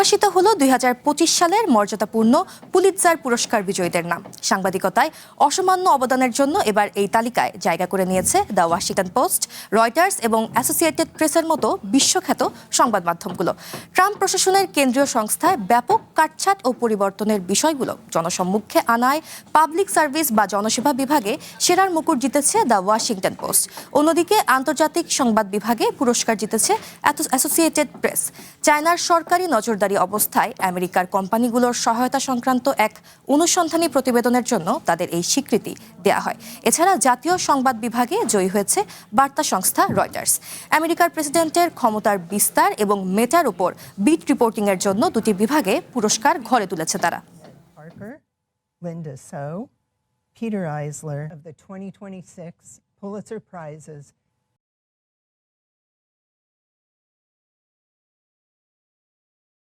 প্রকাশিত হলো 2025 সালের মর্যাদাপূর্ণ পুলিৎজার পুরস্কার বিজয়ীদের নাম। সাংবাদিকতায় অসামান্য অবদানের জন্য এবার এই তালিকায় জায়গা করে নিয়েছে দ্য ওয়াশিংটন পোস্ট, রয়টার্স এবং অ্যাসোসিয়েটেড প্রেসের মতো বিশ্বখ্যাত সংবাদ মাধ্যমগুলো। ট্রাম্প প্রশাসনের কেন্দ্রীয় সংস্থায় ব্যাপক কাটছাঁট ও পরিবর্তনের বিষয়গুলো জনসম্মুখে আনায় পাবলিক সার্ভিস বা জনসেবা বিভাগে সেরার মুকুট জিতেছে দ্য ওয়াশিংটন পোস্ট। অন্যদিকে আন্তর্জাতিক সংবাদ বিভাগে পুরস্কার জিতেছে অ্যাসোসিয়েটেড প্রেস। চায়নার সরকারি নজরদারি অবস্থায় আমেরিকার কোম্পানিগুলোর সহায়তা সংক্রান্ত এক অনুসন্ধানী প্রতিবেদনের জন্য তাদের এই স্বীকৃতি দেয়া হয়। এছাড়া জাতীয় সংবাদ বিভাগে জয়ী হয়েছে বার্তা সংস্থা রয়টার্স। আমেরিকার প্রেসিডেন্টের ক্ষমতার বিস্তার এবং মেটার উপর বিট রিপোর্টিংয়ের জন্য দুটি বিভাগে পুরস্কার ঘরে তুলেছে তারা। Linda So, Peter Eisler of the 2026 Pulitzer Prizes